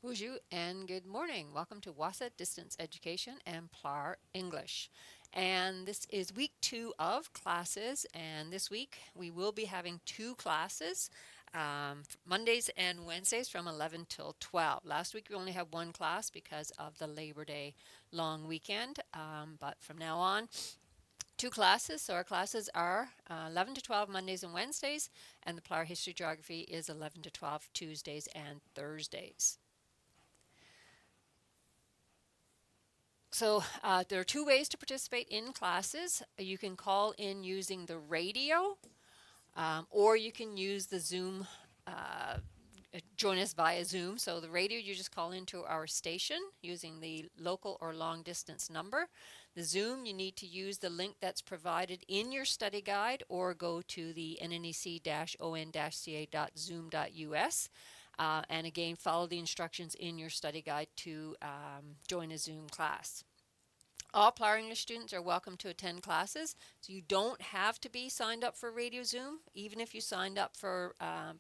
Bonjour and good morning. Welcome to WASA Distance Education and PLAR English. And this is week 2 of classes, and this week we will be having 2 classes, Mondays and Wednesdays from 11 till 12. Last week we only had 1 class because of the Labor Day long weekend, but from now on 2 classes. So our classes are 11 to 12 Mondays and Wednesdays, and the PLAR History Geography is 11 to 12 Tuesdays and Thursdays. So there are 2 ways to participate in classes. You can call in using the radio, or you can use the Zoom, join us via Zoom. So the radio, you just call into our station using the local or long distance number. The Zoom, you need to use the link that's provided in your study guide or go to the nnec-on-ca.zoom.us. And again, follow the instructions in your study guide to join a Zoom class. All PLAR English students are welcome to attend classes, so you don't have to be signed up for Radio Zoom. Even if you signed up for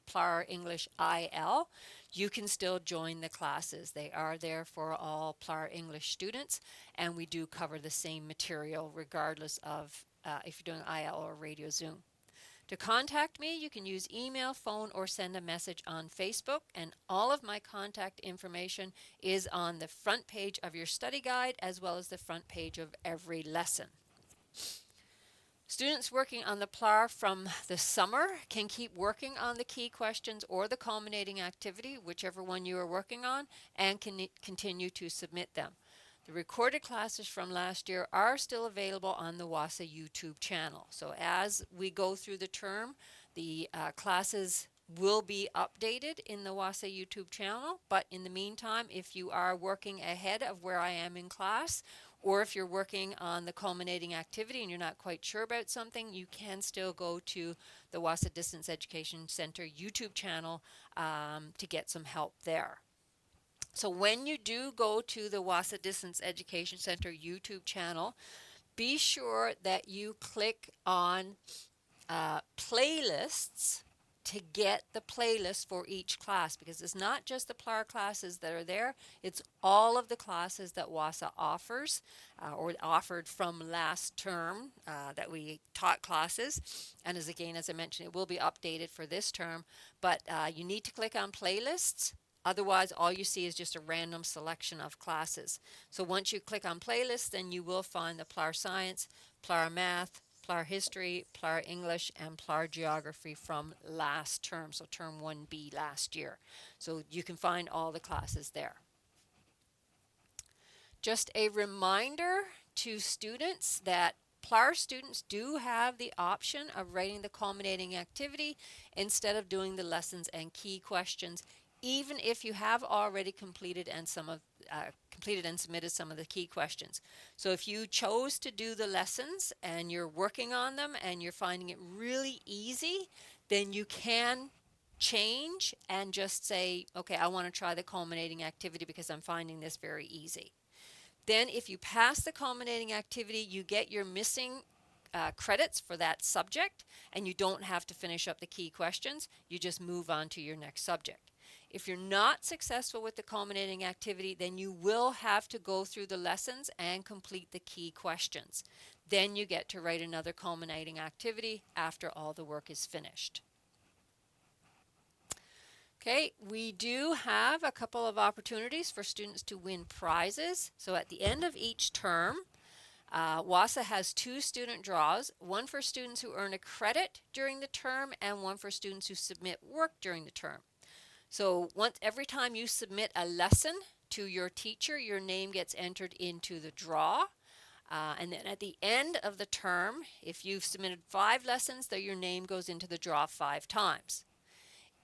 PLAR English IL, you can still join the classes. They are there for all PLAR English students, and we do cover the same material regardless of if you're doing IL or Radio Zoom. To contact me, you can use email, phone, or send a message on Facebook, and all of my contact information is on the front page of your study guide as well as the front page of every lesson. Students working on the PLAR from the summer can keep working on the key questions or the culminating activity, whichever one you are working on, and can continue to submit them. The recorded classes from last year are still available on the WASA YouTube channel. So as we go through the term, the classes will be updated in the WASA YouTube channel. But in the meantime, if you are working ahead of where I am in class, or if you're working on the culminating activity and you're not quite sure about something, you can still go to the WASA Distance Education Center YouTube channel to get some help there. So when you do go to the WASA Distance Education Center YouTube channel, be sure that you click on playlists to get the playlist for each class, because it's not just the PLAR classes that are there, it's all of the classes that WASA offers or offered from last term that we taught classes. And as I mentioned, it will be updated for this term, but you need to click on playlists. Otherwise, all you see is just a random selection of classes. So once you click on playlists, then you will find the PLAR Science, PLAR Math, PLAR History, PLAR English, and PLAR Geography from last term, so term 1B last year. So you can find all the classes there. Just a reminder to students that PLAR students do have the option of writing the culminating activity instead of doing the lessons and key questions, even if you have already completed and submitted some of the key questions. So if you chose to do the lessons and you're working on them and you're finding it really easy, then you can change and just say, okay, I want to try the culminating activity because I'm finding this very easy. Then if you pass the culminating activity, you get your missing credits for that subject, and you don't have to finish up the key questions. You just move on to your next subject. If you're not successful with the culminating activity, then you will have to go through the lessons and complete the key questions. Then you get to write another culminating activity after all the work is finished. Okay, we do have a couple of opportunities for students to win prizes. So at the end of each term, WASA has 2 student draws, one for students who earn a credit during the term and one for students who submit work during the term. So every time you submit a lesson to your teacher, your name gets entered into the draw. And then at the end of the term, if you've submitted 5 lessons, then your name goes into the draw 5 times.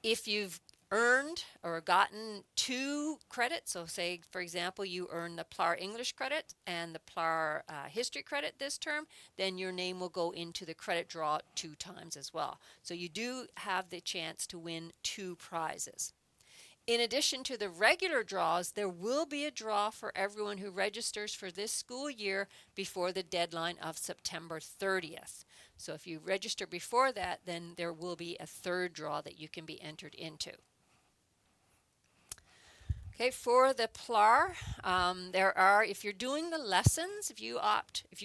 If you've earned or gotten 2 credits, so say for example you earn the PLAR English credit and the PLAR History credit this term, then your name will go into the credit draw 2 times as well. So you do have the chance to win 2 prizes. In addition to the regular draws, there will be a draw for everyone who registers for this school year before the deadline of September 30th. So if you register before that, then there will be a 3rd draw that you can be entered into. Okay, for the PLAR, there are, if you're doing the lessons, if you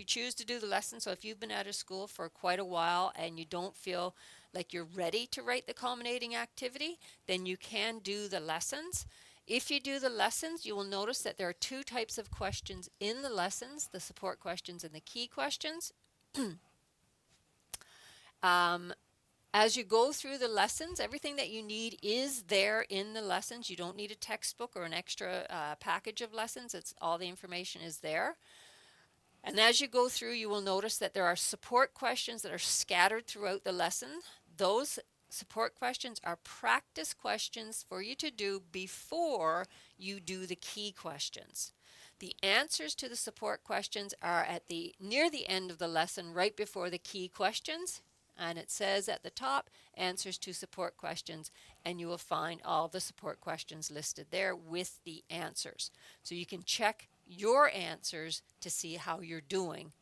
choose to do the lessons, so if you've been out of school for quite a while and you don't feel like you're ready to write the culminating activity, then you can do the lessons. If you do the lessons, you will notice that there are two types of questions in the lessons, the support questions and the key questions. As you go through the lessons, everything that you need is there in the lessons. You don't need a textbook or an extra package of lessons. All the information is there. And as you go through, you will notice that there are support questions that are scattered throughout the lesson. Those support questions are practice questions for you to do before you do the key questions. The answers to the support questions are near the end of the lesson, right before the key questions. And it says at the top, answers to support questions, and you will find all the support questions listed there with the answers. So you can check your answers to see how you're doing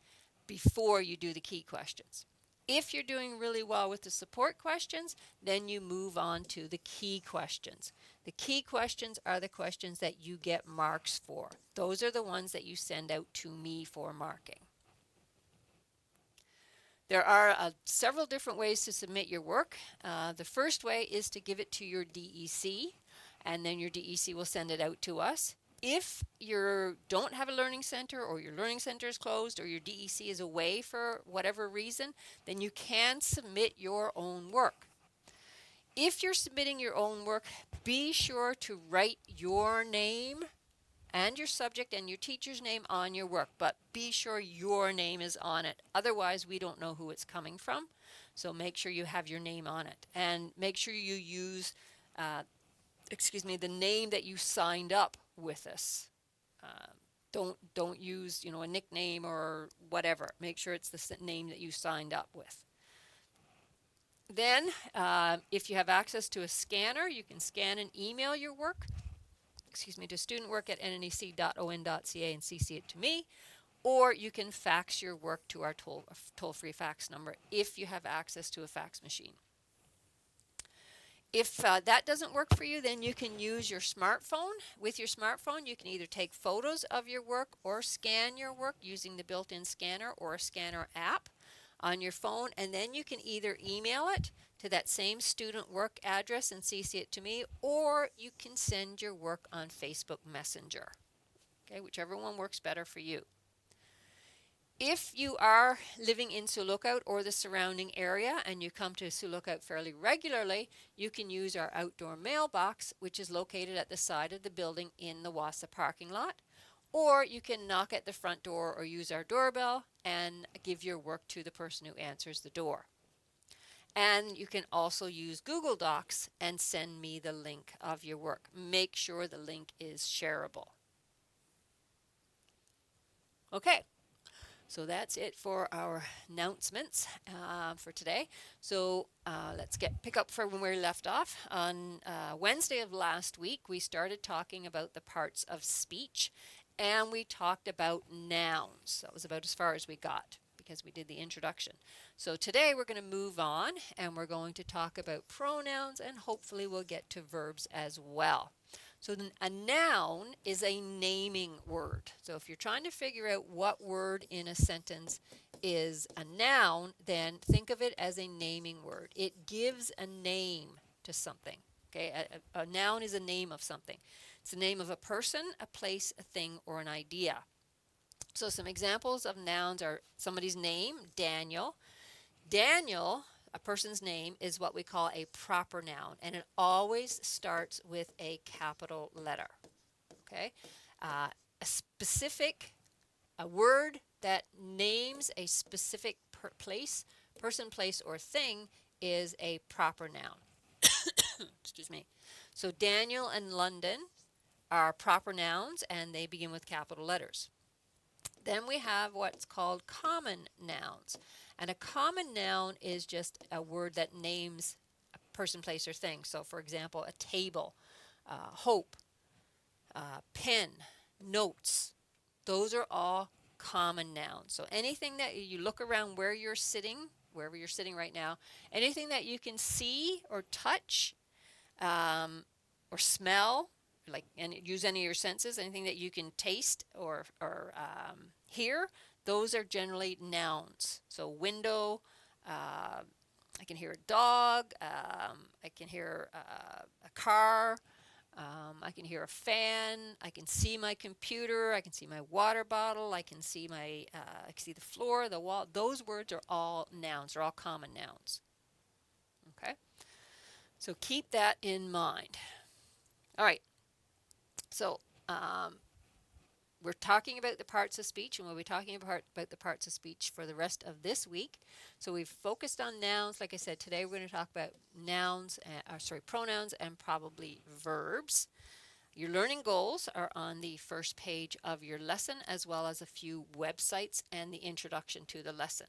before you do the key questions. If you're doing really well with the support questions, then you move on to the key questions. The key questions are the questions that you get marks for. Those are the ones that you send out to me for marking. There are several different ways to submit your work. The first way is to give it to your DEC, and then your DEC will send it out to us. If you don't have a learning center, or your learning center is closed, or your DEC is away for whatever reason, then you can submit your own work. If you're submitting your own work, be sure to write your name and your subject and your teacher's name on your work, but be sure your name is on it. Otherwise, we don't know who it's coming from. So make sure you have your name on it, and make sure you use, the name that you signed up with us. Don't use, a nickname or whatever. Make sure it's the name that you signed up with. Then, if you have access to a scanner, you can scan and email your work. To studentwork@nnec.on.ca and CC it to me, or you can fax your work to our toll-free fax number if you have access to a fax machine. If that doesn't work for you, then you can use your smartphone. With your smartphone, you can either take photos of your work or scan your work using the built-in scanner or a scanner app on your phone, and then you can either email it to that same student work address and CC it to me, or you can send your work on Facebook Messenger. Okay, whichever one works better for you. If you are living in Sioux Lookout or the surrounding area and you come to Sioux Lookout fairly regularly, you can use our outdoor mailbox, which is located at the side of the building in the WASA parking lot. Or you can knock at the front door or use our doorbell and give your work to the person who answers the door. And you can also use Google Docs and send me the link of your work. Make sure the link is shareable. Okay, so that's it for our announcements for today. So let's pick up from where we left off. On Wednesday of last week, we started talking about the parts of speech, and we talked about nouns. That was about as far as we got, because we did the introduction. So today we're going to move on, and we're going to talk about pronouns, and hopefully we'll get to verbs as well. So a noun is a naming word. So if you're trying to figure out what word in a sentence is a noun, then think of it as a naming word. It gives a name to something. Okay, a noun is a name of something. It's the name of a person, a place, a thing, or an idea. So some examples of nouns are somebody's name, Daniel. Daniel, a person's name, is what we call a proper noun, and it always starts with a capital letter. Okay, a word that names a specific person, place, or thing is a proper noun. Excuse me. So Daniel and London are proper nouns, and they begin with capital letters. Then we have what's called common nouns. And a common noun is just a word that names a person, place, or thing. So for example, a table, hope, pen, notes. Those are all common nouns. So anything that you look around wherever you're sitting right now, anything that you can see or touch or smell, like, and use any of your senses, anything that you can taste or hear, those are generally nouns. So window, I can hear a dog, I can hear a car, I can hear a fan, I can see my computer, I can see my water bottle, I can see I can see the floor, the wall. Those words are all nouns, they're all common nouns. Okay, so keep that in mind. All right, so we're talking about the parts of speech, and we'll be talking about the parts of speech for the rest of this week. So we've focused on nouns. Like I said, today we're going to talk about pronouns and probably verbs. Your learning goals are on the first page of your lesson, as well as a few websites and the introduction to the lesson.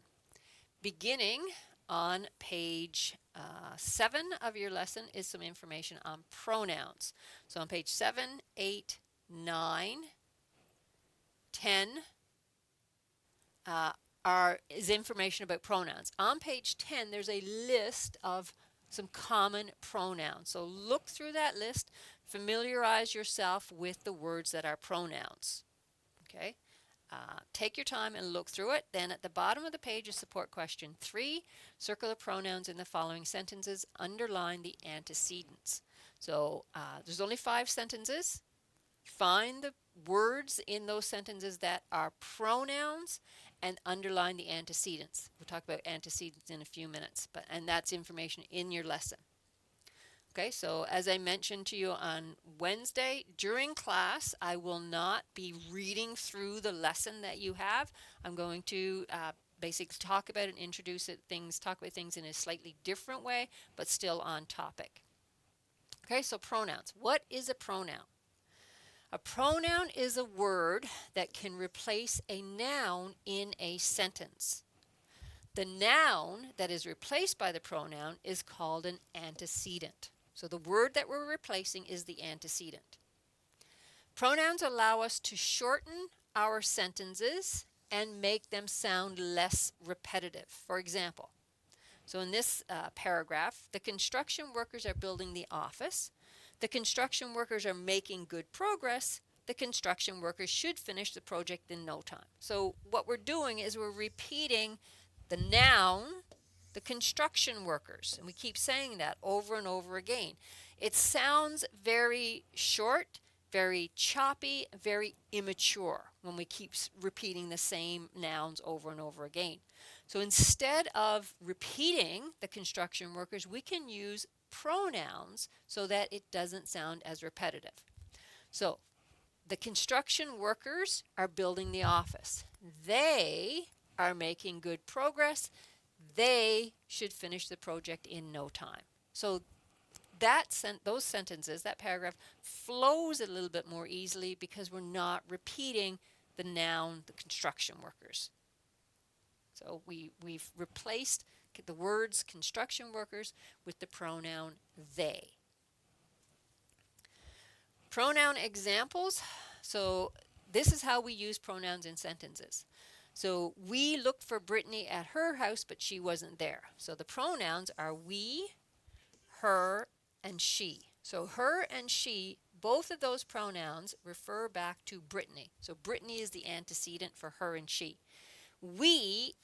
Beginning on page 7 of your lesson is some information on pronouns. So on page 7, 8, 9, 10 is information about pronouns. On page 10, there's a list of some common pronouns. So look through that list, familiarize yourself with the words that are pronouns. Okay? Take your time and look through it. Then at the bottom of the page is support question 3. Circle the pronouns in the following sentences. Underline the antecedents. So there's only 5 sentences. Find the words in those sentences that are pronouns and underline the antecedents. We'll talk about antecedents in a few minutes, and that's information in your lesson. Okay, so as I mentioned to you on Wednesday, during class, I will not be reading through the lesson that you have. I'm going to basically talk about and introduce talk about things in a slightly different way, but still on topic. Okay, so pronouns. What is a pronoun? A pronoun is a word that can replace a noun in a sentence. The noun that is replaced by the pronoun is called an antecedent. So the word that we're replacing is the antecedent. Pronouns allow us to shorten our sentences and make them sound less repetitive. For example, so in this paragraph, the construction workers are building the office. The construction workers are making good progress. The construction workers should finish the project in no time. So what we're doing is we're repeating the noun, the construction workers, and we keep saying that over and over again. It sounds very short, very choppy, very immature when we keep repeating the same nouns over and over again. So instead of repeating the construction workers, we can use pronouns so that it doesn't sound as repetitive. So the construction workers are building the office. They are making good progress. They should finish the project in no time. So those sentences, that paragraph, flows a little bit more easily because we're not repeating the noun, the construction workers. So we've replaced the words construction workers with the pronoun they. Pronoun examples. So this is how we use pronouns in sentences. So we looked for Brittany at her house, but she wasn't there. So the pronouns are we, her, and she. So her and she, both of those pronouns refer back to Brittany. So Brittany is the antecedent for her and she. We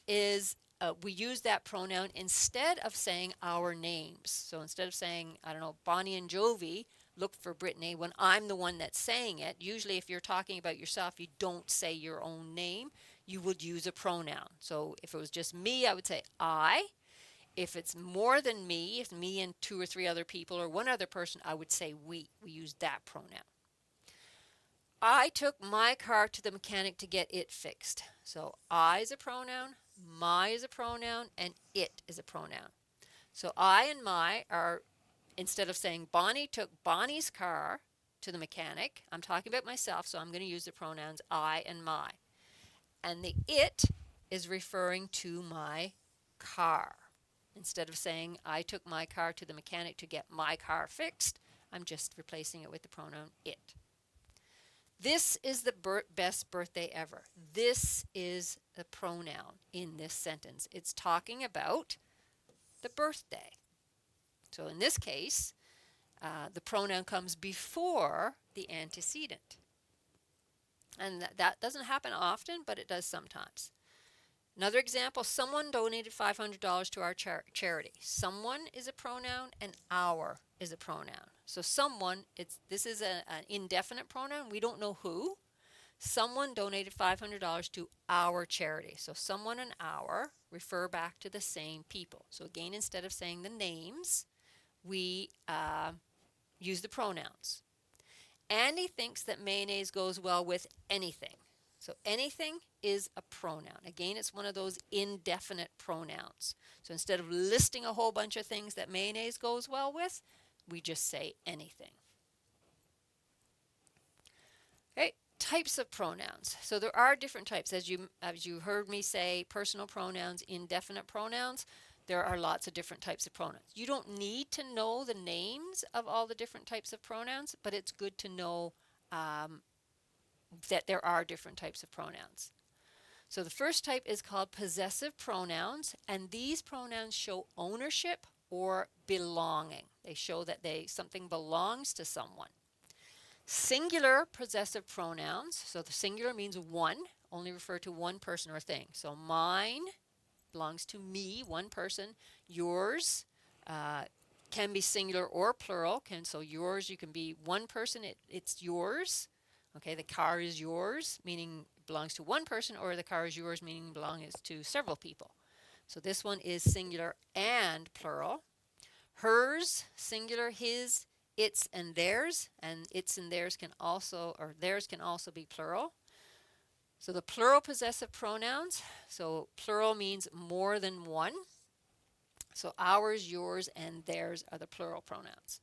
use that pronoun instead of saying our names. So instead of saying, I don't know, Bonnie and Jovi look for Brittany, when I'm the one that's saying it, usually if you're talking about yourself, you don't say your own name. You would use a pronoun. So if it was just me, I would say I. If it's more than me, if me and 2 or 3 other people or one other person, I would say we. We use that pronoun. I took my car to the mechanic to get it fixed. So I is a pronoun, my is a pronoun, and it is a pronoun. So I and my are, instead of saying Bonnie took Bonnie's car to the mechanic, I'm talking about myself, so I'm going to use the pronouns I and my. And the it is referring to my car. Instead of saying I took my car to the mechanic to get my car fixed, I'm just replacing it with the pronoun it. This is the best birthday ever. This is the pronoun in this sentence. It's talking about the birthday. So in this case, the pronoun comes before the antecedent. And that doesn't happen often, but it does sometimes. Another example, someone donated $500 to our charity. Someone is a pronoun and our is a pronoun. So someone, this is an indefinite pronoun. We don't know who. Someone donated $500 to our charity. So someone and our refer back to the same people. So again, instead of saying the names, we use the pronouns. Andy thinks that mayonnaise goes well with anything. So anything is a pronoun. Again, it's one of those indefinite pronouns. So instead of listing a whole bunch of things that mayonnaise goes well with, we just say anything. Okay, types of pronouns. So there are different types. As you heard me say, personal pronouns, indefinite pronouns, there are lots of different types of pronouns. You don't need to know the names of all the different types of pronouns, but it's good to know that there are different types of pronouns. So the first type is called possessive pronouns, and these pronouns show ownership or belonging. They show that something belongs to someone. Singular possessive pronouns, so the singular means one, only refer to one person or thing. So mine belongs to me, one person. Yours can be singular or plural. So yours, you can be one person, it's yours. Okay, the car is yours, meaning it belongs to one person, or the car is yours, meaning it belongs to several people. So this one is singular and plural. Hers, singular, his, its, and theirs. And its and theirs can also, or theirs can also be plural. So the plural possessive pronouns, so plural means more than one. So ours, yours, and theirs are the plural pronouns.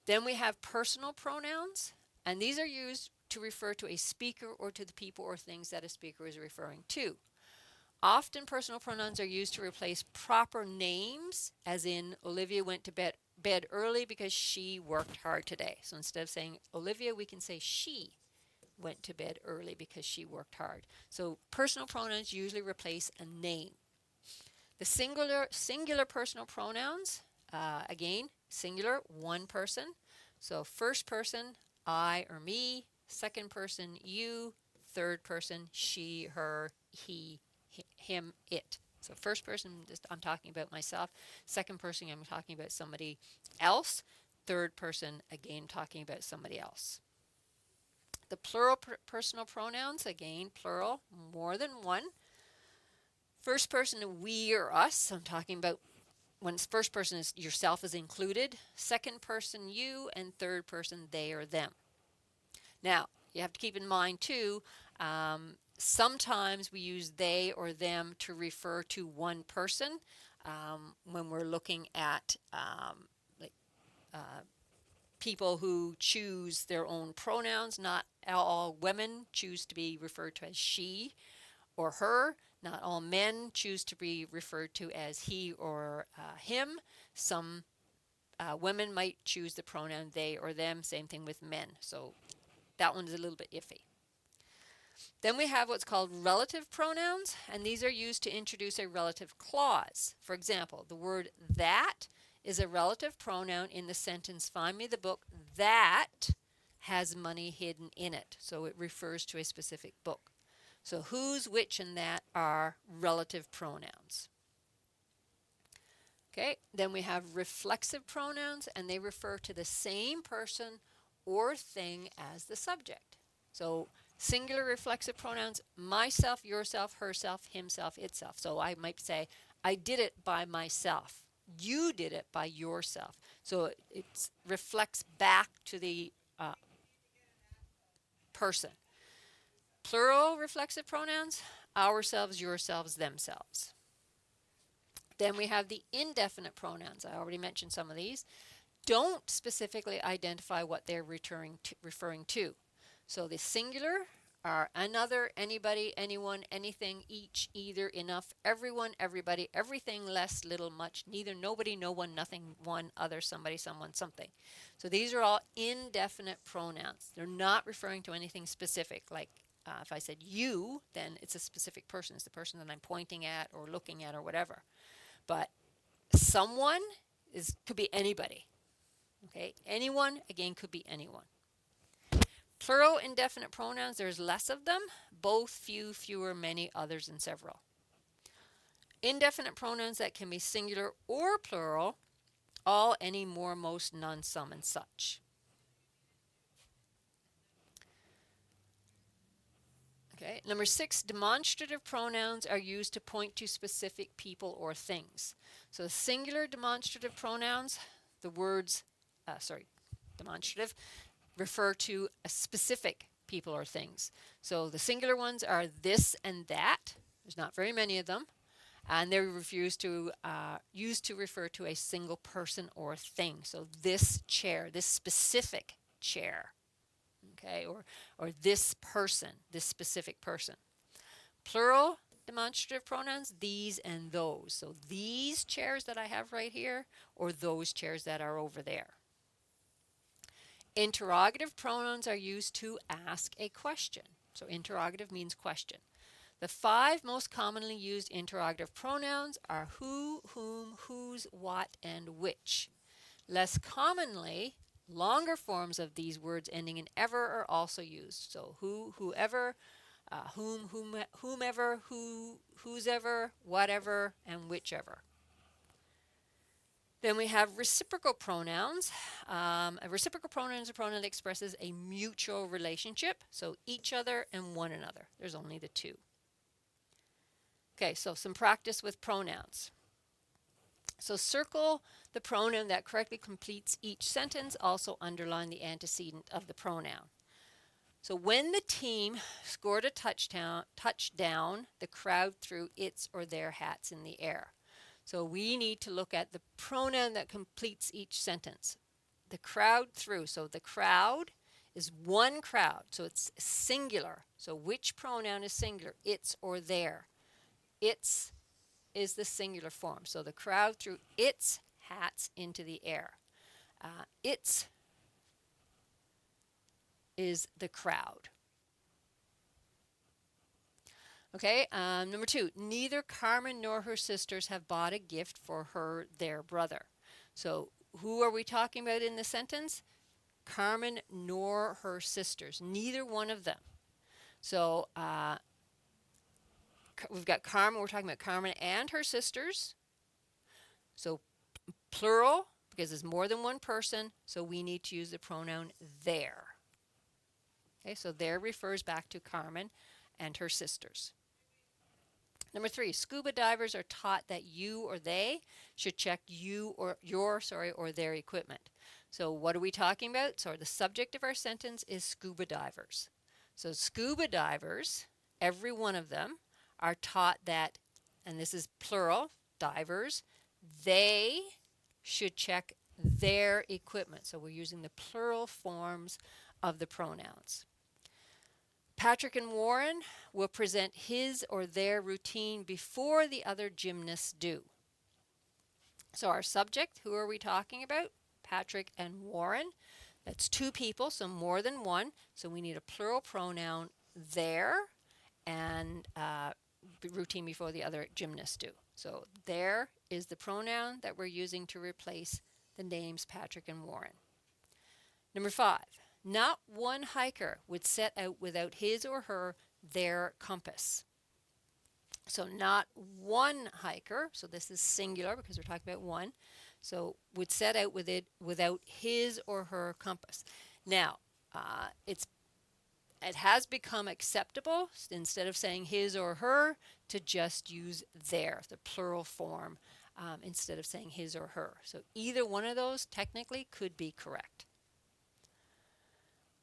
Then we have personal pronouns, and these are used to refer to a speaker or to the people or things that a speaker is referring to. Often personal pronouns are used to replace proper names, as in Olivia went to bed early because she worked hard today. So instead of saying Olivia, we can say she went to bed early because she worked hard. So personal pronouns usually replace a name. The singular personal pronouns, again, singular, one person. So first person, I or me. Second person, you. Third person, she, her, he, him, it. So first person, I'm talking about myself. Second person, I'm talking about somebody else. Third person, again, talking about somebody else. The plural personal pronouns, again, plural, more than one. First person, we or us. I'm talking about when first person is yourself is included. Second person, you, and third person, they or them. Now, you have to keep in mind too, sometimes we use they or them to refer to one person when we're looking at people who choose their own pronouns. Not all women choose to be referred to as she or her. Not all men choose to be referred to as he or him. Some women might choose the pronoun they or them. Same thing with men. So that one's a little bit iffy. Then we have what's called relative pronouns, and these are used to introduce a relative clause. For example, the word that is a relative pronoun in the sentence, find me the book that has money hidden in it. So it refers to a specific book. So whose, which, and that are relative pronouns. Okay, then we have reflexive pronouns, and they refer to the same person or thing as the subject. So singular reflexive pronouns, myself, yourself, herself, himself, itself. So I might say, I did it by myself. You did it by yourself. So it reflects back to the person. Plural reflexive pronouns, ourselves, yourselves, themselves. Then we have the indefinite pronouns. I already mentioned some of these. Don't specifically identify what they're referring to. So the singular are another, anybody, anyone, anything, each, either, enough, everyone, everybody, everything, less, little, much, neither, nobody, no one, nothing, one, other, somebody, someone, something. So these are all indefinite pronouns. They're not referring to anything specific. Like if I said you, then it's a specific person. It's the person that I'm pointing at or looking at or whatever. But someone, could be anybody. Okay, anyone, again, could be anyone. Plural indefinite pronouns, there's less of them. Both, few, fewer, many, others, and several. Indefinite pronouns that can be singular or plural, all, any, more, most, none, some, and such. Okay. Number 6, demonstrative pronouns are used to point to specific people or things. So singular demonstrative pronouns, the words, demonstrative, refer to a specific people or things. So the singular ones are this and that. There's not very many of them. And they're used to refer to a single person or thing. So this chair, this specific chair. Okay, or this person, this specific person. Plural demonstrative pronouns, these and those. So these chairs that I have right here, or those chairs that are over there. Interrogative pronouns are used to ask a question. So interrogative means question. The 5 most commonly used interrogative pronouns are who, whom, whose, what, and which. Less commonly, longer forms of these words ending in ever are also used. So who, whoever, whomever, whosever, whatever, and whichever. Then we have reciprocal pronouns. A reciprocal pronoun is a pronoun that expresses a mutual relationship. So each other and one another. There's only the 2. Okay, so some practice with pronouns. So circle the pronoun that correctly completes each sentence. Also underline the antecedent of the pronoun. So when the team scored a touchdown, the crowd threw its or their hats in the air. So we need to look at the pronoun that completes each sentence. The crowd threw. So the crowd is one crowd. So it's singular. So which pronoun is singular? Its or their. Its is the singular form. So the crowd threw its hats into the air. Its is the crowd. Okay, number 2, neither Carmen nor her sisters have bought a gift for their brother. So who are we talking about in the sentence? Carmen nor her sisters, neither one of them. So we've got Carmen, we're talking about Carmen and her sisters. So plural, because it's more than one person, so we need to use the pronoun their. Okay, so their refers back to Carmen and her sisters. Number 3, scuba divers are taught that you or they should check or their equipment. So what are we talking about? So the subject of our sentence is scuba divers. So scuba divers, every one of them, are taught that, and this is plural, divers, they should check their equipment. So we're using the plural forms of the pronouns. Patrick and Warren will present his or their routine before the other gymnasts do. So our subject, who are we talking about? Patrick and Warren. That's 2 people, so more than one. So we need a plural pronoun, their, and routine before the other gymnasts do. So there is the pronoun that we're using to replace the names Patrick and Warren. Number 5, not one hiker would set out without his or their compass. So not one hiker, so this is singular because we're talking about one, so would set out without his or her compass. Now, it has become acceptable, instead of saying his or her, to just use their, the plural form, instead of saying his or her. So either one of those technically could be correct.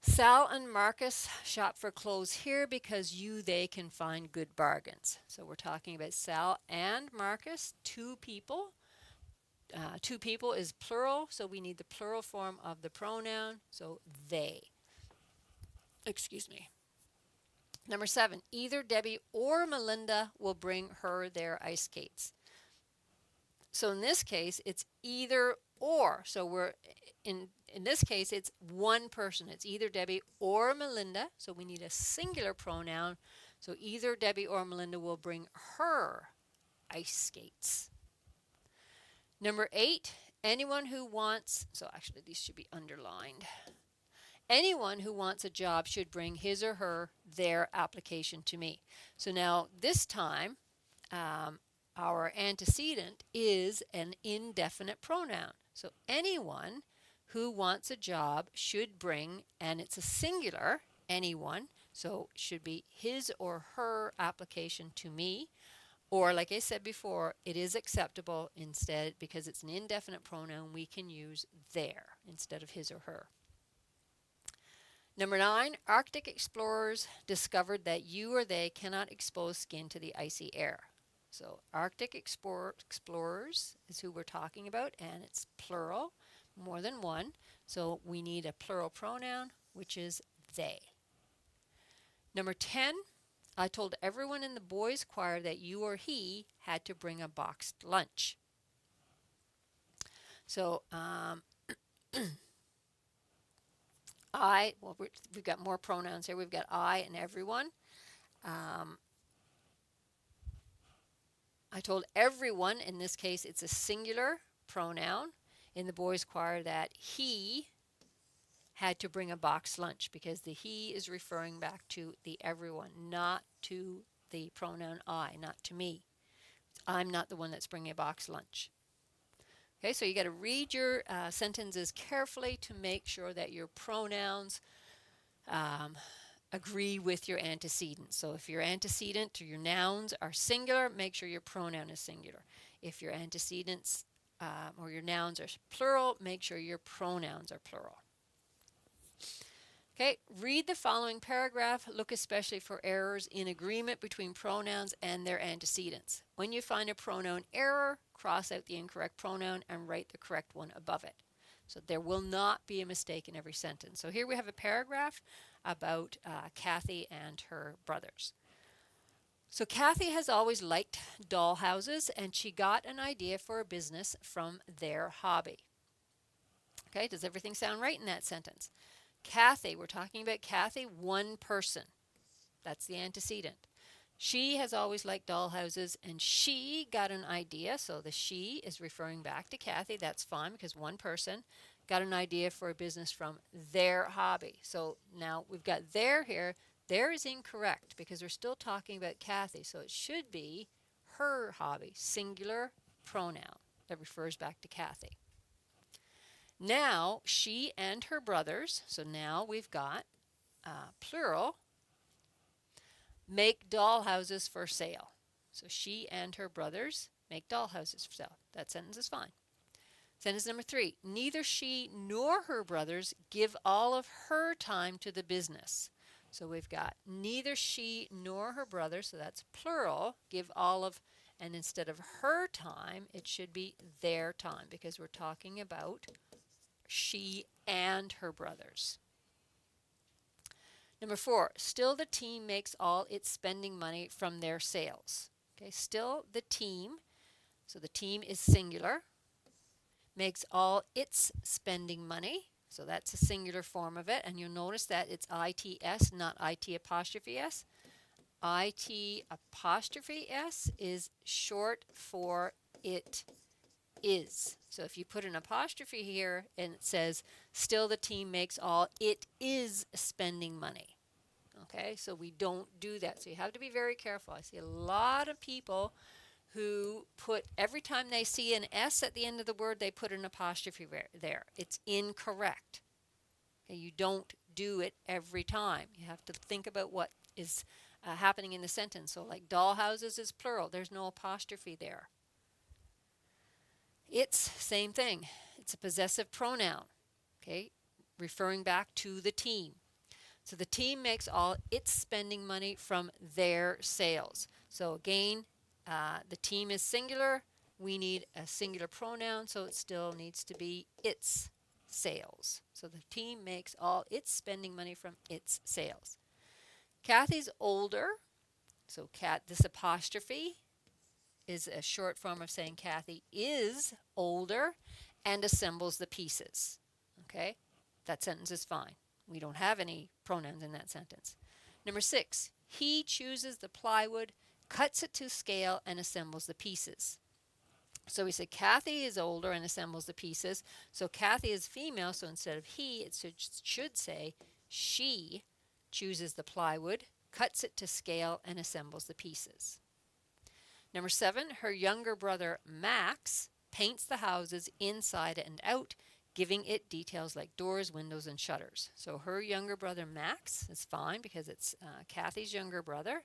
Sal and Marcus shop for clothes here because they can find good bargains. So we're talking about Sal and Marcus, 2 people. 2 people is plural, so we need the plural form of the pronoun, so they. Excuse me. Number 7, either Debbie or Melinda will bring their ice skates. So in this case, it's either or. So we're in this case, it's one person. It's either Debbie or Melinda. So we need a singular pronoun. So either Debbie or Melinda will bring her ice skates. Number 8, anyone who wants, so actually these should be underlined. Anyone who wants a job should bring his or her their application to me. So now this time, our antecedent is an indefinite pronoun. So anyone who wants a job should bring, and it's a singular, anyone, so it should be his or her application to me. Or like I said before, it is acceptable instead, because it's an indefinite pronoun, we can use their instead of his or her. Number 9, Arctic explorers discovered that you or they cannot expose skin to the icy air. So Arctic explorers is who we're talking about, and it's plural, more than one. So we need a plural pronoun, which is they. Number 10, I told everyone in the boys' choir that you or he had to bring a boxed lunch. So we've got more pronouns here. We've got I and everyone. I told everyone, in this case it's a singular pronoun, in the boys' choir that he had to bring a boxed lunch, because the he is referring back to the everyone, not to the pronoun I, not to me. I'm not the one that's bringing a boxed lunch. Okay, so you got to read your sentences carefully to make sure that your pronouns agree with your antecedents. So if your antecedent or your nouns are singular, make sure your pronoun is singular. If your antecedents or your nouns are plural, make sure your pronouns are plural. Okay, read the following paragraph. Look especially for errors in agreement between pronouns and their antecedents. When you find a pronoun error, cross out the incorrect pronoun and write the correct one above it. So there will not be a mistake in every sentence. So here we have a paragraph about Kathy and her brothers. So Kathy has always liked dollhouses, and she got an idea for a business from their hobby. Okay, does everything sound right in that sentence? Kathy, we're talking about Kathy, one person. That's the antecedent. She has always liked dollhouses, and she got an idea. So the she is referring back to Kathy. That's fine, because one person got an idea for a business from their hobby. So now we've got their here. There is incorrect, because we're still talking about Kathy. So it should be her hobby, singular pronoun that refers back to Kathy. Now she and her brothers, so now we've got plural, make dollhouses for sale. So she and her brothers make dollhouses for sale. That sentence is fine. Sentence number 3, neither she nor her brothers give all of her time to the business. So we've got neither she nor her brothers, so that's plural, give all of, and instead of her time, it should be their time, because we're talking about she and her brothers. Number 4, still the team makes all its spending money from their sales. Okay, still the team, so the team is singular, makes all its spending money, so that's a singular form of it, and you'll notice that it's ITS, not IT apostrophe S. IT apostrophe S is short for it is. So if you put an apostrophe here and it says, still the team makes all, it is spending money. Okay, so we don't do that. So you have to be very careful. I see a lot of people who put, every time they see an S at the end of the word, they put an apostrophe there. It's incorrect. Okay, you don't do it every time. You have to think about what is happening in the sentence. So like dollhouses is plural. There's no apostrophe there. It's same thing. It's a possessive pronoun, okay, referring back to the team. So the team makes all its spending money from their sales. So again, the team is singular. We need a singular pronoun, so it still needs to be its sales. So the team makes all its spending money from its sales. Kathy's older, so this apostrophe is a short form of saying Kathy is older and assembles the pieces. Okay, that sentence is fine. We don't have any pronouns in that sentence. Number 6, he chooses the plywood, cuts it to scale, and assembles the pieces. So we said Kathy is older and assembles the pieces. So Kathy is female, so instead of he, it should say she chooses the plywood, cuts it to scale, and assembles the pieces. Number 7, her younger brother Max paints the houses inside and out, giving it details like doors, windows, and shutters. So her younger brother Max is fine because it's Kathy's younger brother.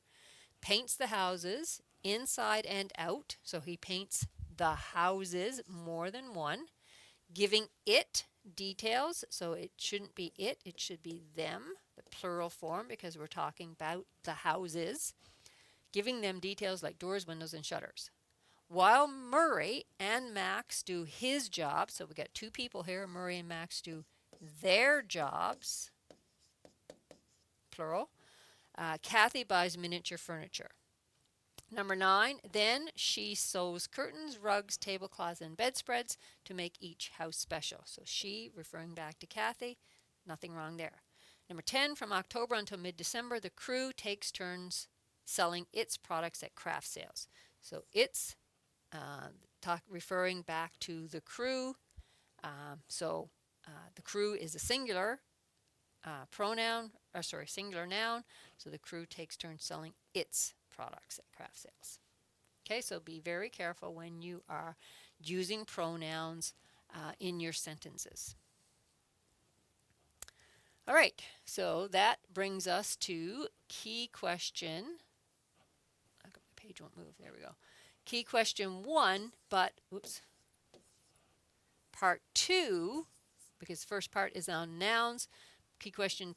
Paints the houses inside and out. So he paints the houses more than one, giving it details. So it shouldn't be it should be them, the plural form, because we're talking about the houses, giving them details like doors, windows, and shutters. While Murray and Max do his job, so we got two people here, Murray and Max do their jobs, plural, Kathy buys miniature furniture. Number 9, then she sews curtains, rugs, tablecloths, and bedspreads to make each house special. So she, referring back to Kathy, nothing wrong there. Number 10, from October until mid-December, the crew takes turns selling its products at craft sales. So it's referring back to the crew. The crew is a singular singular noun. So the crew takes turns selling its products at craft sales. Okay, so be very careful when you are using pronouns in your sentences. All right, so that brings us to key question. My page won't move. There we go. Key question 1, but part 2, because the first part is on nouns. Key question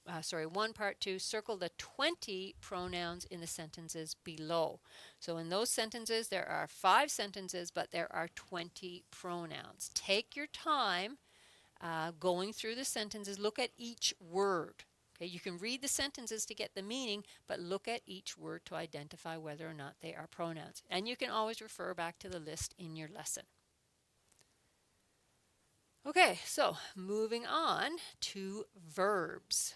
1, part 2, circle the 20 pronouns in the sentences below. So in those sentences, there are 5 sentences, but there are 20 pronouns. Take your time going through the sentences. Look at each word. Okay, you can read the sentences to get the meaning, but look at each word to identify whether or not they are pronouns. And you can always refer back to the list in your lesson. Okay, so moving on to verbs.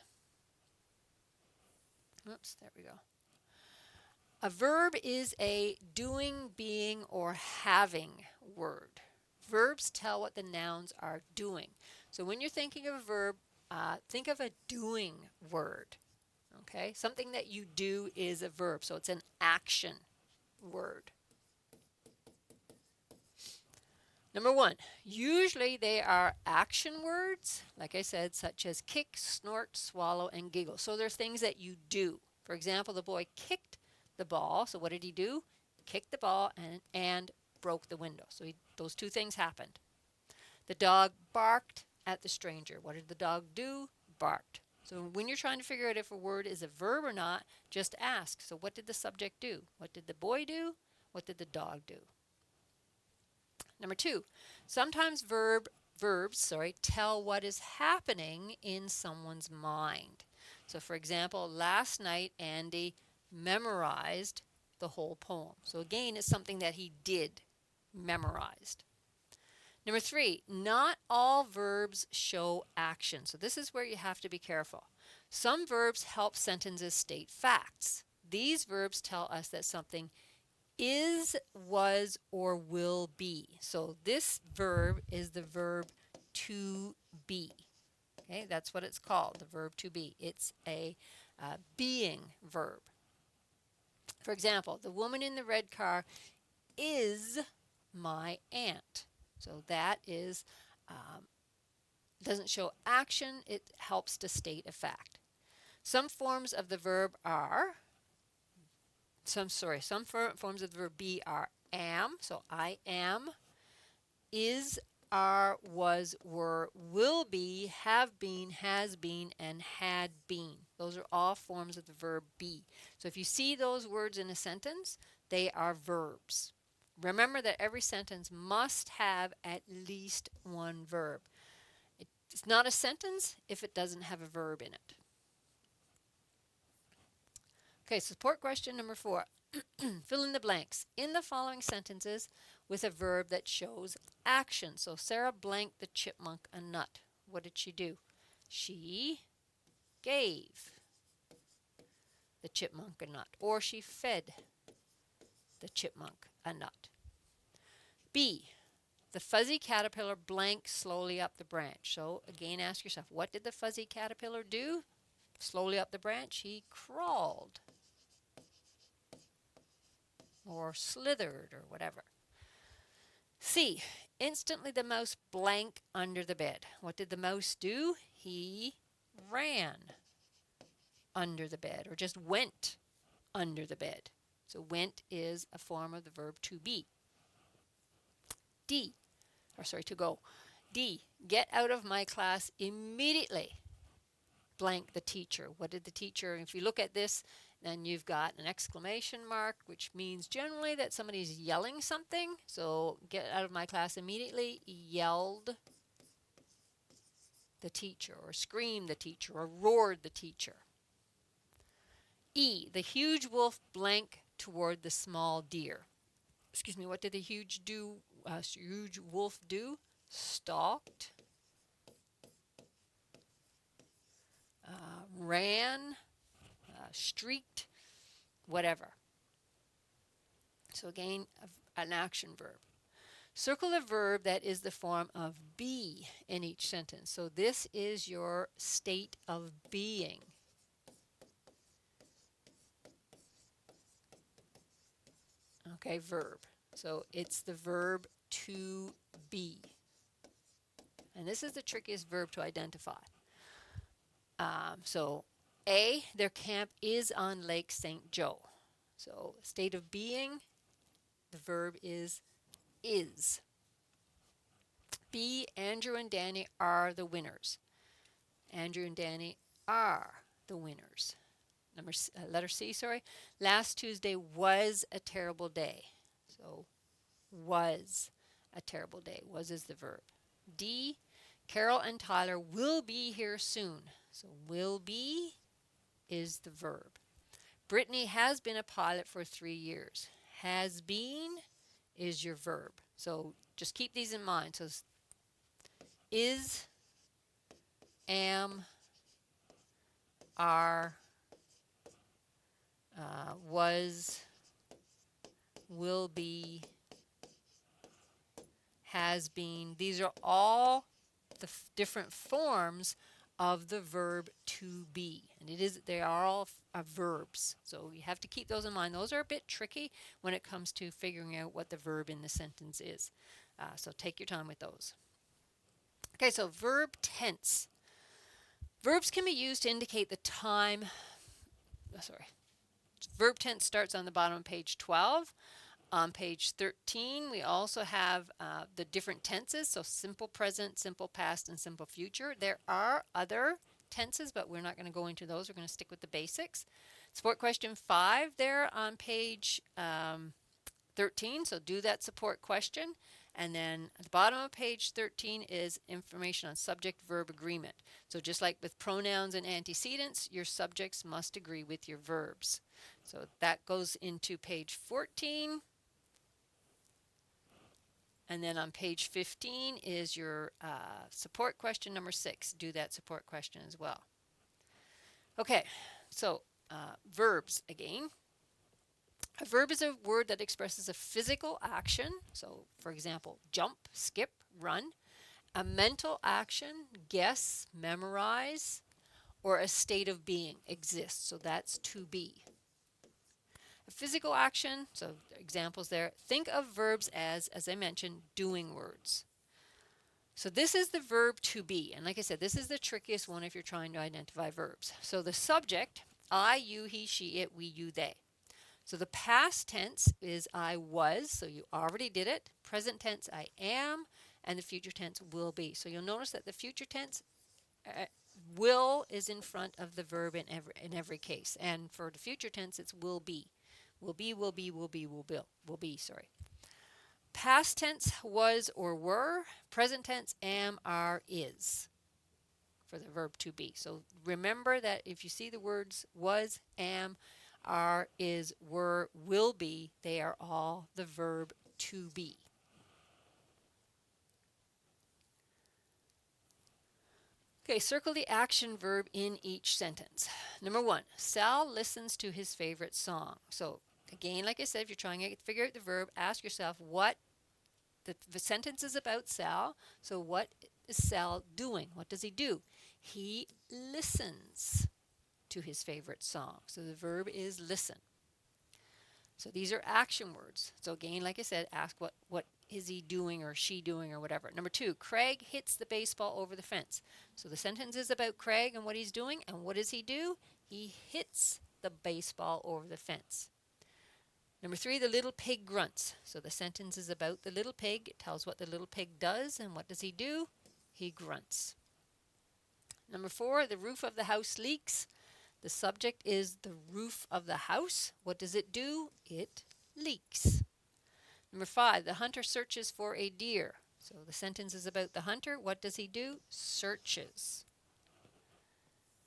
Oops, there we go. A verb is a doing, being, or having word. Verbs tell what the nouns are doing. So when you're thinking of a verb, think of a doing word. Okay, something that you do is a verb, so it's an action word. Number 1, usually they are action words, like I said, such as kick, snort, swallow, and giggle. So they're things that you do. For example, the boy kicked the ball. So what did he do? Kicked the ball and broke the window. So those two things happened. The dog barked at the stranger. What did the dog do? Barked. So when you're trying to figure out if a word is a verb or not, just ask. So what did the subject do? What did the boy do? What did the dog do? Number 2, sometimes verbs tell what is happening in someone's mind. So for example, last night Andy memorized the whole poem. So again, it's something that he did, memorized. Number 3, not all verbs show action. So this is where you have to be careful. Some verbs help sentences state facts. These verbs tell us that something is, was, or will be. So this verb is the verb to be. Okay, that's what it's called, the verb to be. It's a being verb. For example, the woman in the red car is my aunt. So that is doesn't show action, it helps to state a fact. Some forms of the verb are some forms of the verb be are am, so I am, is, are, was, were, will be, have been, has been, and had been. Those are all forms of the verb be. So if you see those words in a sentence, they are verbs. Remember that every sentence must have at least one verb. It's not a sentence if it doesn't have a verb in it. Okay, support question number 4. Fill in the blanks in the following sentences with a verb that shows action. So Sarah blanked the chipmunk a nut. What did she do? She gave the chipmunk a nut, or she fed the chipmunk a nut. B, the fuzzy caterpillar blank slowly up the branch. So again, ask yourself, what did the fuzzy caterpillar do? Slowly up the branch, he crawled or slithered or whatever. C, instantly the mouse blank under the bed. What did the mouse do? He ran under the bed or just went under the bed. So went is a form of the verb to be. To go. D, get out of my class immediately. Blank the teacher. What did the teacher, if you look at this, then you've got an exclamation mark, which means generally that somebody's yelling something. So get out of my class immediately, yelled the teacher, or screamed the teacher, or roared the teacher. E, the huge wolf blank toward the small deer. Excuse me, what did the huge wolf do? Stalked, ran, streaked, whatever. So again, an action verb. Circle the verb that is the form of be in each sentence. So this is your state of being. Okay, verb. So it's the verb to be. And this is the trickiest verb to identify. So A, their camp is on Lake St. Joe. So state of being, the verb is. B, Andrew and Danny are the winners. Andrew and Danny are the winners. Letter C, last Tuesday was a terrible day. So was a terrible day. Was is the verb. D, Carol and Tyler will be here soon. So will be is the verb. Brittany has been a pilot for 3 years. Has been is your verb. So just keep these in mind. So is, am, are, was, will be, has been. These are all the different forms of the verb to be, and they are all verbs. So you have to keep those in mind. Those are a bit tricky when it comes to figuring out what the verb in the sentence is. So take your time with those. Okay, so verb tense. Verbs can be used to indicate the time. Verb tense starts on the bottom of page 12. On page 13, we also have the different tenses, so simple present, simple past, and simple future. There are other tenses, but we're not going to go into those. We're going to stick with the basics. Support question 5 there on page 13, so do that support question. And then at the bottom of page 13 is information on subject-verb agreement. So just like with pronouns and antecedents, your subjects must agree with your verbs. So that goes into page 14. And then on page 15 is your support question number 6. Do that support question as well. Okay, so verbs again. A verb is a word that expresses a physical action. So, for example, jump, skip, run. A mental action, guess, memorize, or a state of being, exist. So that's to be. A physical action, so examples there. Think of verbs as I mentioned, doing words. So this is the verb to be. And like I said, this is the trickiest one if you're trying to identify verbs. So the subject, I, you, he, she, it, we, you, they. So the past tense is I was, so you already did it. Present tense, I am, and the future tense will be. So you'll notice that the future tense will is in front of the verb in every case. And for the future tense, it's will be. Will be, will be, will be, will be, sorry. Past tense, was or were. Present tense, am, are, is for the verb to be. So remember that if you see the words was, am, are, is, were, will be, they are all the verb to be. Okay, circle the action verb in each sentence. Number 1, Sal listens to his favorite song. So again, like I said, if you're trying to figure out the verb, ask yourself what the sentence is about Sal. So what is Sal doing? What does he do? He listens to his favorite song. So the verb is listen. So these are action words. So again, like I said, ask what is he doing or she doing or whatever. Number 2, Craig hits the baseball over the fence. So the sentence is about Craig and what he's doing. And what does he do? He hits the baseball over the fence. Number 3, the little pig grunts. So the sentence is about the little pig. It tells what the little pig does, and what does he do? He grunts. Number 4, the roof of the house leaks. The subject is the roof of the house. What does it do? It leaks. Number 5, the hunter searches for a deer. So the sentence is about the hunter. What does he do? Searches.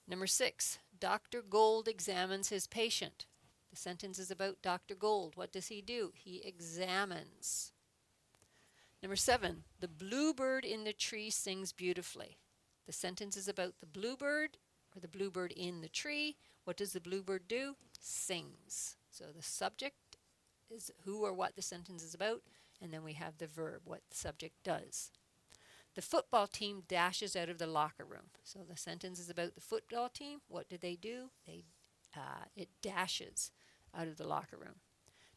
Number 6, Dr. Gold examines his patient. The sentence is about Dr. Gold. What does he do? He examines. Number 7, the bluebird in the tree sings beautifully. The sentence is about the bluebird, or the bluebird in the tree. What does the bluebird do? Sings. So the subject is who or what the sentence is about, and then we have the verb, what the subject does. The football team dashes out of the locker room. So the sentence is about the football team. What do? It dashes out of the locker room.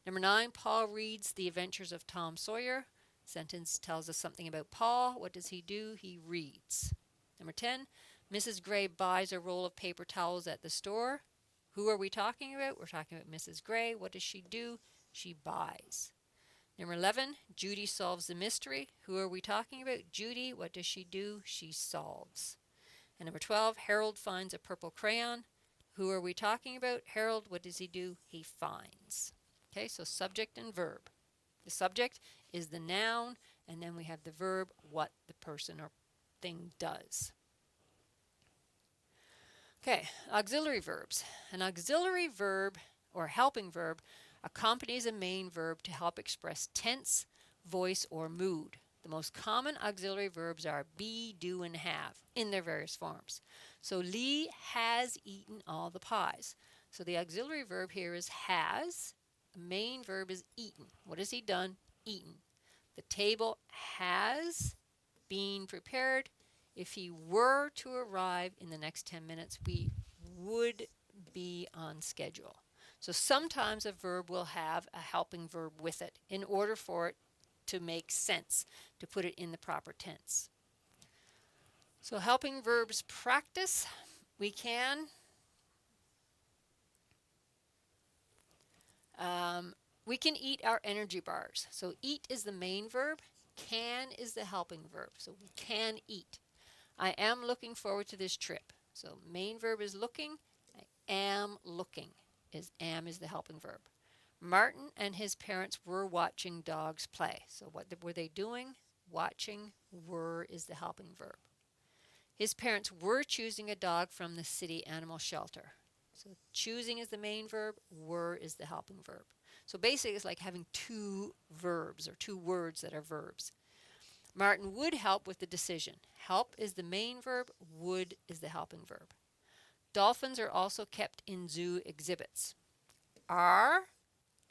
Number 9, Paul reads The Adventures of Tom Sawyer. Sentence tells us something about Paul. What does he do? He reads. Number 10, Mrs. Gray buys a roll of paper towels at the store. Who are we talking about? We're talking about Mrs. Gray. What does she do? She buys. Number 11, Judy solves the mystery. Who are we talking about? Judy. What does she do? She solves. And number 12, Harold finds a purple crayon. Who are we talking about? Harold. What does he do? He finds. Okay, so subject and verb. The subject is the noun, and then we have the verb, what the person or thing does. Okay, auxiliary verbs. An auxiliary verb or helping verb accompanies a main verb to help express tense, voice, or mood. The most common auxiliary verbs are be, do, and have in their various forms. So Lee has eaten all the pies. So the auxiliary verb here is has. The main verb is eaten. What has he done? Eaten. The table has been prepared. If he were to arrive in the next 10 minutes, we would be on schedule. So sometimes a verb will have a helping verb with it in order for it to make sense, to put it in the proper tense. So helping verbs practice, we can eat our energy bars. So eat is the main verb, can is the helping verb. So we can eat. I am looking forward to this trip. So main verb is looking, I am looking. Am is the helping verb. Martin and his parents were watching dogs play. So what were they doing? Watching. Were is the helping verb. His parents were choosing a dog from the city animal shelter. So choosing is the main verb. Were is the helping verb. So basically it's like having two verbs or two words that are verbs. Martin would help with the decision. Help is the main verb. Would is the helping verb. Dolphins are also kept in zoo exhibits. Are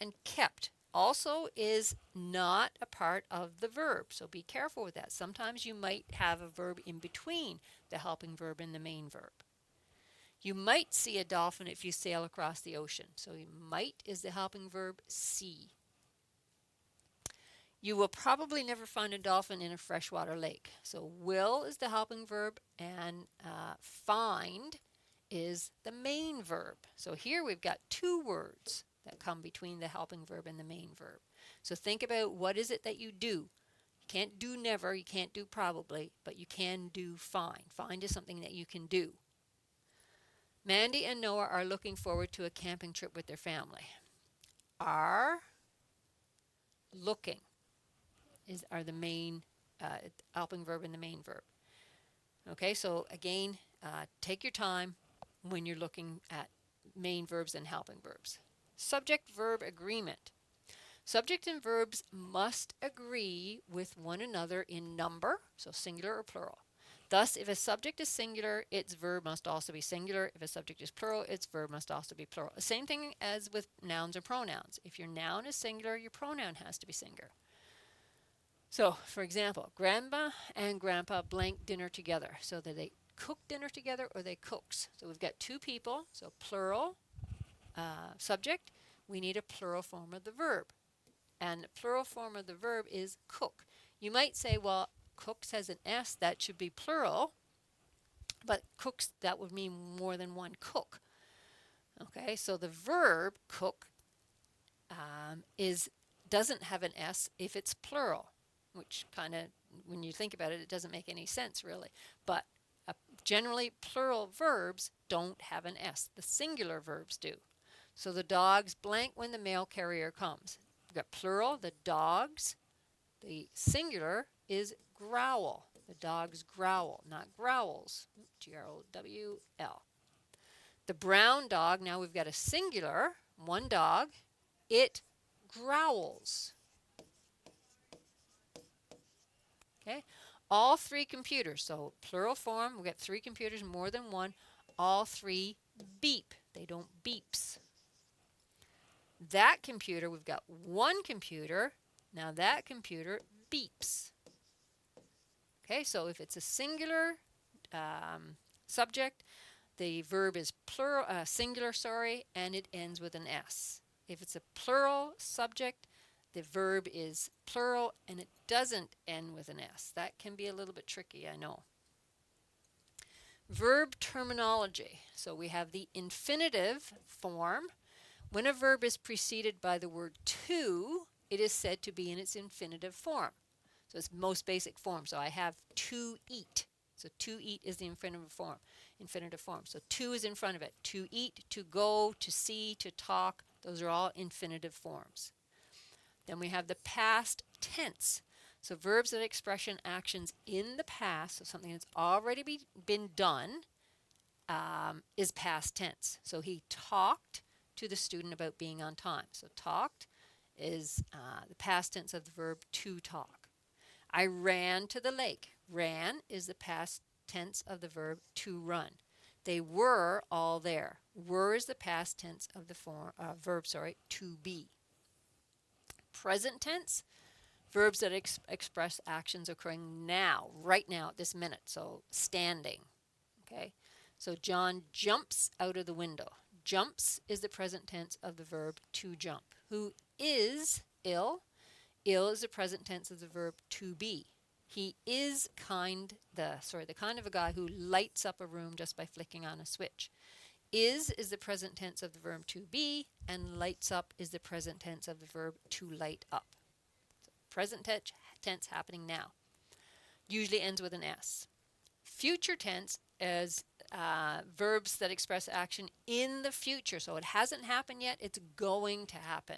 and kept also is not a part of the verb, so be careful with that. Sometimes you might have a verb in between the helping verb and the main verb. You might see a dolphin if you sail across the ocean, so might is the helping verb, see. You will probably never find a dolphin in a freshwater lake, so will is the helping verb, and find is the main verb. So here we've got two words that come between the helping verb and the main verb. So think about what is it that you do. You can't do never, you can't do probably, but you can do find. Find is something that you can do. Mandy and Noah are looking forward to a camping trip with their family. Are looking are the main helping verb and the main verb. Okay, so again, take your time when you're looking at main verbs and helping verbs. Subject-verb agreement. Subject and verbs must agree with one another in number, so singular or plural. Thus, if a subject is singular, its verb must also be singular. If a subject is plural, its verb must also be plural. The same thing as with nouns or pronouns. If your noun is singular, your pronoun has to be singular. So, for example, Grandma and Grandpa blank dinner together. So that they cook dinner together or they cooks. So we've got two people, so plural subject. We need a plural form of the verb. And the plural form of the verb is cook. You might say, well, cooks has an S, that should be plural. But cooks, that would mean more than one cook. Okay, so the verb cook doesn't have an S if it's plural, which kind of, when you think about it, it doesn't make any sense really. But generally, plural verbs don't have an S. The singular verbs do. So the dogs blank when the mail carrier comes. We've got plural, the dogs. The singular is growl. The dogs growl, not growls. G-R-O-W-L. The brown dog, now we've got a singular, one dog. It growls. Okay? All three computers, so plural form, we've got three computers, more than one. All three beep. They don't beeps. That computer, we've got one computer. Now that computer beeps. Okay, so if it's a singular subject, the verb is plural, singular, and it ends with an S. If it's a plural subject, the verb is plural and it doesn't end with an S. That can be a little bit tricky, I know. Verb terminology. So we have the infinitive form. When a verb is preceded by the word to, it is said to be in its infinitive form. So it's most basic form. So I have to eat. So to eat is the infinitive form. So to is in front of it. To eat, to go, to see, to talk. Those are all infinitive forms. Then we have the past tense. So verbs that express actions in the past, so something that's already been done, is past tense. So he talked to the student about being on time. So talked is the past tense of the verb to talk. I ran to the lake. Ran is the past tense of the verb to run. They were all there. Were is the past tense of the verb to be. Present tense, verbs that express actions occurring now, right now, at this minute. So standing. Okay. So John jumps out of the window. Jumps is the present tense of the verb to jump. Who is ill? Ill is the present tense of the verb to be. He is the kind of a guy who lights up a room just by flicking on a switch. Is the present tense of the verb to be, and lights up is the present tense of the verb to light up. So present tense happening now. Usually ends with an S. Future tense is verbs that express action in the future. So it hasn't happened yet, it's going to happen.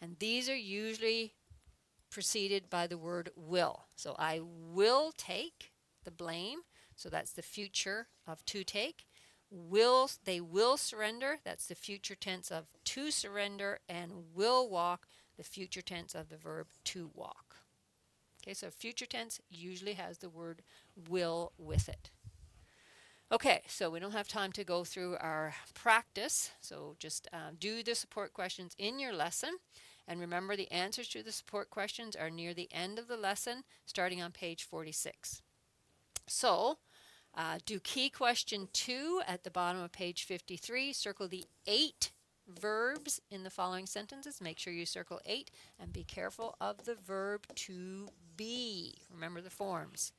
And these are usually preceded by the word will. So I will take the blame. So that's the future of to take. They will surrender. That's the future tense of to surrender. And will walk, the future tense of the verb to walk. Okay, so future tense usually has the word will with it. Okay, so we don't have time to go through our practice. So just do the support questions in your lesson. And remember, the answers to the support questions are near the end of the lesson, starting on page 46. So, do key question 2 at the bottom of page 53. Circle the 8 verbs in the following sentences. Make sure you circle 8 and be careful of the verb to be. Remember the forms.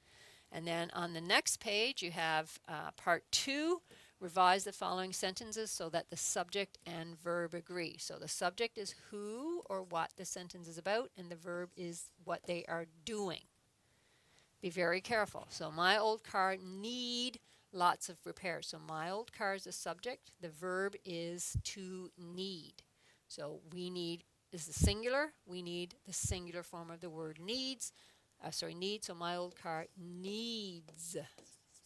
And then on the next page, you have part 2. Revise the following sentences so that the subject and verb agree. So the subject is who or what the sentence is about, and the verb is what they are doing. Be very careful. So my old car need lots of repairs. So my old car is the subject. The verb is to need. So we need is the singular. We need the singular form of the word needs. Need. So my old car needs,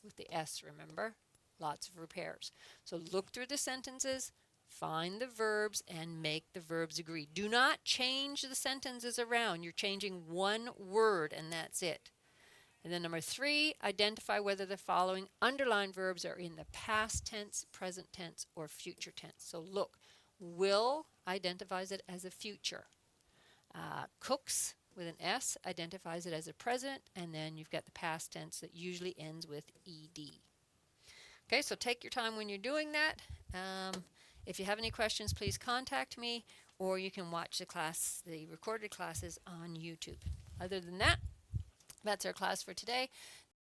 with the S, remember? Lots of repairs. So look through the sentences, find the verbs, and make the verbs agree. Do not change the sentences around. You're changing one word, and that's it. And then number 3, identify whether the following underlined verbs are in the past tense, present tense, or future tense. So look, will identifies it as a future. Cooks with an S identifies it as a present, and then you've got the past tense that usually ends with ed. Okay, so take your time when you're doing that. If you have any questions, please contact me, or you can watch the recorded classes on YouTube. Other than that, that's our class for today.